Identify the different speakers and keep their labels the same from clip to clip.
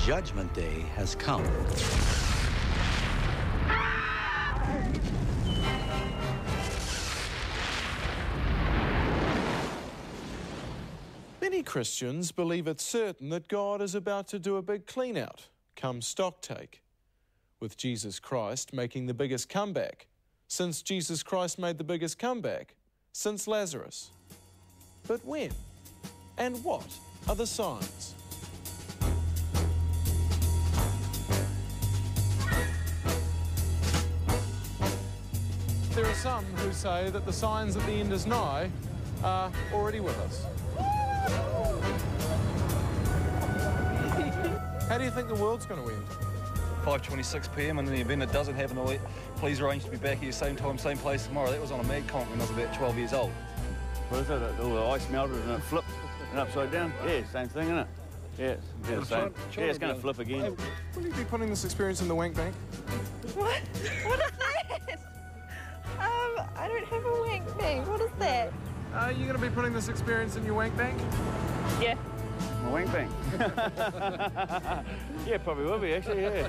Speaker 1: Judgment Day has come.
Speaker 2: Many Christians believe it's certain that God is about to do a big clean-out, come stocktake, with Jesus Christ making the biggest comeback, since Jesus Christ made the biggest comeback since Lazarus. But when? And what are the signs? There are some who say that the signs that the end is nigh are already with us. How do you think the world's going to end?
Speaker 3: 5:26 p.m. and in the event it doesn't happen, please arrange to be back here same time, same place tomorrow. That was on a mag comp when I was about 12 years old.
Speaker 4: What is it? All the ice melted and it flipped and upside down? Yeah, same thing, isn't it? Yeah, it's same. Yeah, it's going to flip again.
Speaker 2: Will you be putting this experience in the wank bank?
Speaker 5: What? What is that? I don't have a wank bank. What is that?
Speaker 2: Are you going to be putting this experience in your wank bank?
Speaker 5: Yeah.
Speaker 4: My wank bank? Yeah, probably will be, actually, yeah.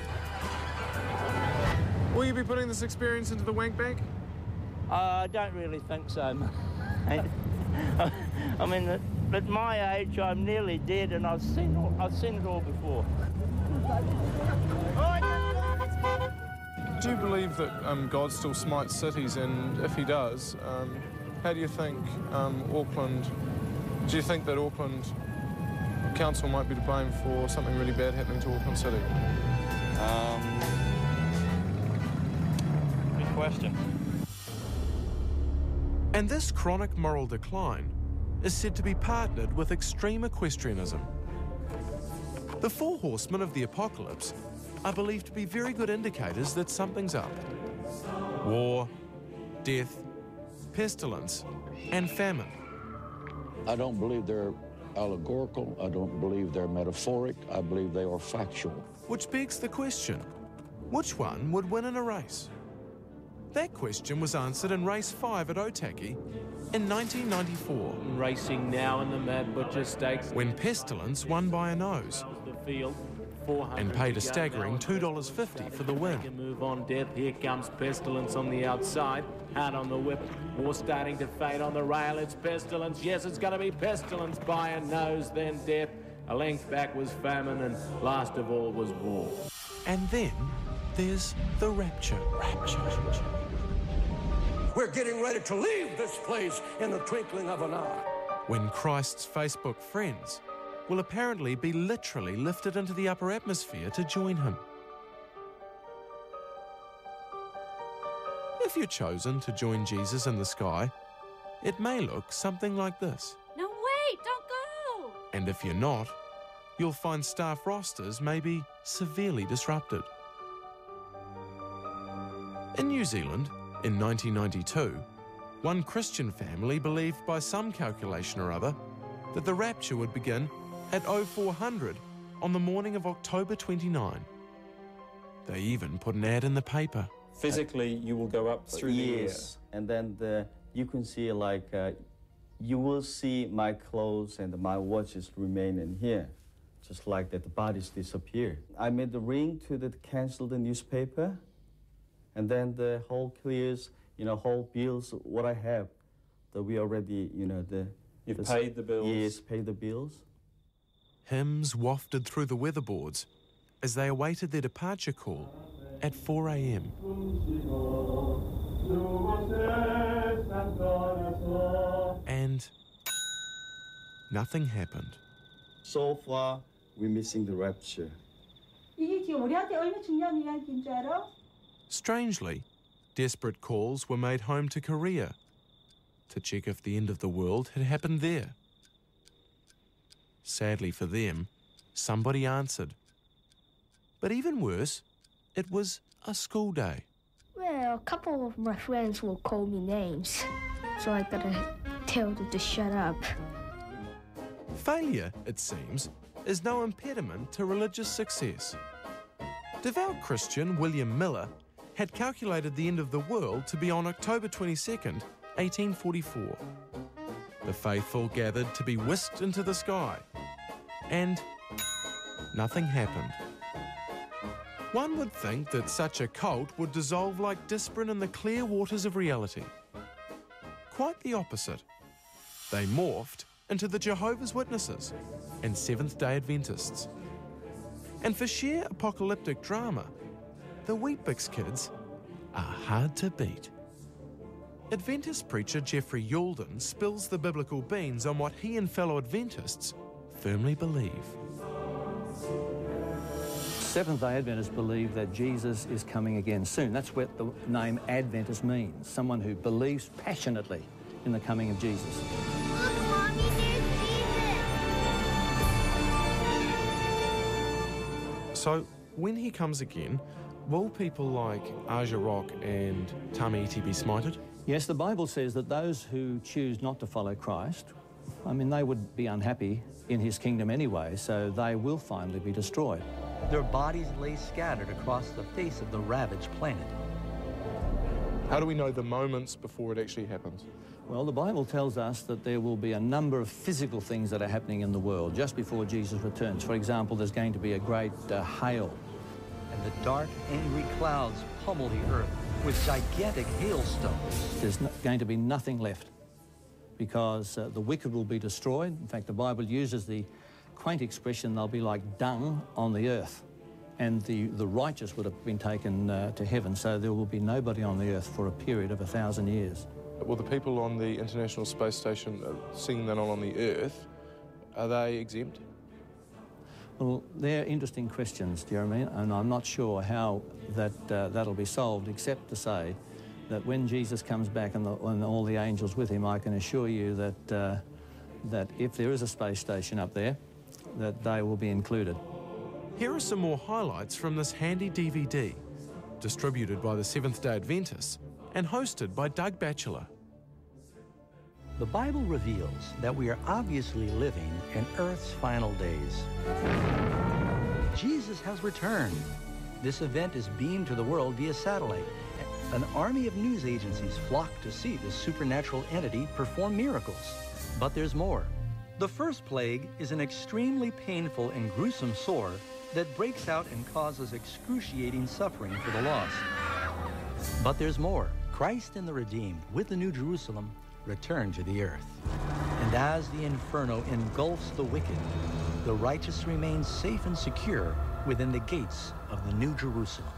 Speaker 2: Will you be putting this experience into the wank bank?
Speaker 6: I don't really think so. I mean, at my age, I'm nearly dead, and I've seen it all before.
Speaker 2: Do you believe that God still smites cities, and if he does, how do you think Auckland... Do you think that Auckland Council might be to blame for something really bad happening to Auckland City?
Speaker 3: Good question.
Speaker 2: And this chronic moral decline is said to be partnered with extreme equestrianism. The four horsemen of the apocalypse are believed to be very good indicators that something's up. War, death, pestilence, and famine.
Speaker 7: I don't believe they're allegorical. I don't believe they're metaphoric. I believe they are factual.
Speaker 2: Which begs the question, which one would win in a race? That question was answered in race 5 at Otaki in 1994.
Speaker 8: Racing now in the Mad Butcher Stakes.
Speaker 2: When Pestilence won by a nose and paid a staggering $2.50 for the win.
Speaker 8: Move on, Death. Here comes Pestilence on the outside. Hard on the whip. War starting to fade on the rail. It's Pestilence. Yes, it's going to be Pestilence by a nose, then Death. A length back was Famine, and last of all was War.
Speaker 2: And then there's the Rapture.
Speaker 9: We're getting ready to leave this place in the twinkling of an eye.
Speaker 2: When Christ's Facebook friends will apparently be literally lifted into the upper atmosphere to join him. If you're chosen to join Jesus in the sky, it may look something like this.
Speaker 5: No, wait, don't go!
Speaker 2: And if you're not, you'll find staff rosters may be severely disrupted. In New Zealand, in 1992, one Christian family believed by some calculation or other that the rapture would begin at 0400 on the morning of October 29. They even put an ad in the paper.
Speaker 10: Physically, you will go up through the air.
Speaker 11: And then you can see you will see my clothes and my watches remain in here, just like that the bodies disappear. I made the ring to cancel the newspaper, and then the whole clears, whole bills, what I have, that we already,
Speaker 10: You've paid the bills?
Speaker 11: Yes, paid the bills.
Speaker 2: Hymns wafted through the weatherboards as they awaited their departure call at 4 a.m. And nothing happened.
Speaker 11: So far, we're missing the rapture.
Speaker 2: Strangely, desperate calls were made home to Korea to check if the end of the world had happened there. Sadly for them, somebody answered. But even worse, it was a school day.
Speaker 12: Well, a couple of my friends will call me names, so I gotta tell them to shut up.
Speaker 2: Failure, it seems, is no impediment to religious success. Devout Christian William Miller had calculated the end of the world to be on October 22nd, 1844. The faithful gathered to be whisked into the sky, and nothing happened. One would think that such a cult would dissolve like disparate in the clear waters of reality. Quite the opposite. They morphed into the Jehovah's Witnesses and Seventh-day Adventists. And for sheer apocalyptic drama, the Weet-Bix kids are hard to beat. Adventist preacher Jeffrey Yulden spills the biblical beans on what he and fellow Adventists firmly believe.
Speaker 1: Seventh-day Adventists believe that Jesus is coming again soon. That's what the name Adventist means, someone who believes passionately in the coming of Jesus.
Speaker 13: Look, Mommy, there's Jesus!
Speaker 2: So, when he comes again, will people like Aja Rock and Tamaiti be smited?
Speaker 1: Yes, the Bible says that those who choose not to follow Christ, I mean, they would be unhappy in his kingdom anyway, so they will finally be destroyed.
Speaker 14: Their bodies lay scattered across the face of the ravaged planet.
Speaker 2: How do we know the moments before it actually happens?
Speaker 1: Well, the Bible tells us that there will be a number of physical things that are happening in the world just before Jesus returns. For example, there's going to be a great hail.
Speaker 14: And the dark, angry clouds pummel the earth with gigantic hailstones.
Speaker 1: There's going to be nothing left because the wicked will be destroyed. In fact, the Bible uses the quaint expression, they'll be like dung on the earth. And the righteous would have been taken to heaven, so there will be nobody on the earth for a period of 1,000 years.
Speaker 2: Will the people on the International Space Station seeing that on the Earth, are they exempt?
Speaker 1: Well, they're interesting questions, Jeremy, and I'm not sure how that'll be solved, except to say that when Jesus comes back and all the angels with him, I can assure you that if there is a space station up there, that they will be included.
Speaker 2: Here are some more highlights from this handy DVD, distributed by the Seventh-day Adventists and hosted by Doug Batchelor.
Speaker 14: The Bible reveals that we are obviously living in Earth's final days. Jesus has returned. This event is beamed to the world via satellite. An army of news agencies flock to see this supernatural entity perform miracles. But there's more. The first plague is an extremely painful and gruesome sore that breaks out and causes excruciating suffering for the lost. But there's more. Christ and the redeemed, with the New Jerusalem, return to the earth. And as the inferno engulfs the wicked, the righteous remain safe and secure within the gates of the New Jerusalem.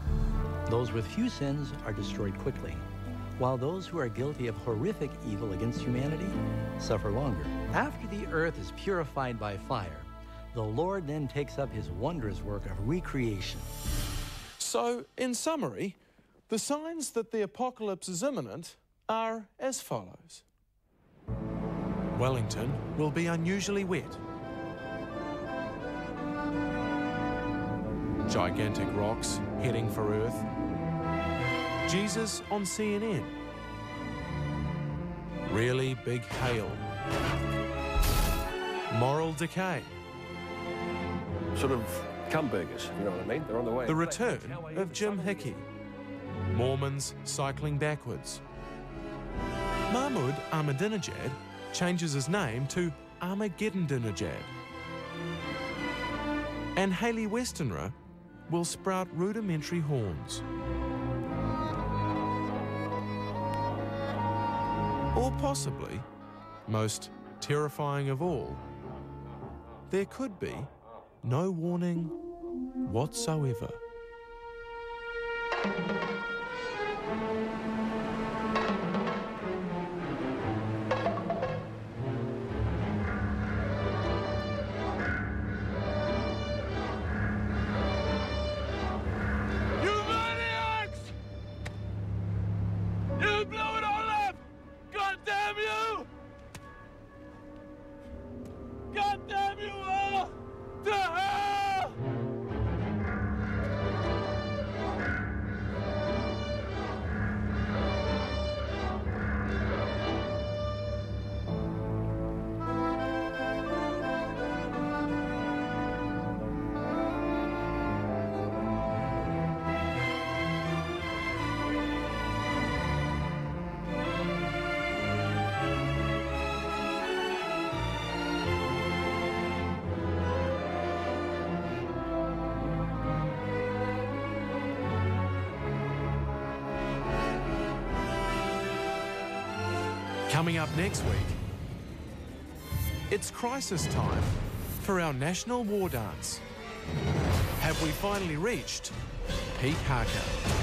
Speaker 14: Those with few sins are destroyed quickly, while those who are guilty of horrific evil against humanity suffer longer. After the earth is purified by fire, the Lord then takes up his wondrous work of recreation.
Speaker 2: So, in summary, the signs that the apocalypse is imminent are as follows. Wellington will be unusually wet. Gigantic rocks heading for Earth. Jesus on CNN. Really big hail. Moral decay.
Speaker 9: Sort of cum burgers, you know what I mean? They're on the way.
Speaker 2: The return of Jim Hickey. Mormons cycling backwards. Mahmoud Ahmadinejad changes his name to Armageddon. And Hayley Westenra will sprout rudimentary horns. Or possibly, most terrifying of all, there could be no warning whatsoever. Coming up next week, it's crisis time for our national war dance. Have we finally reached peak haka?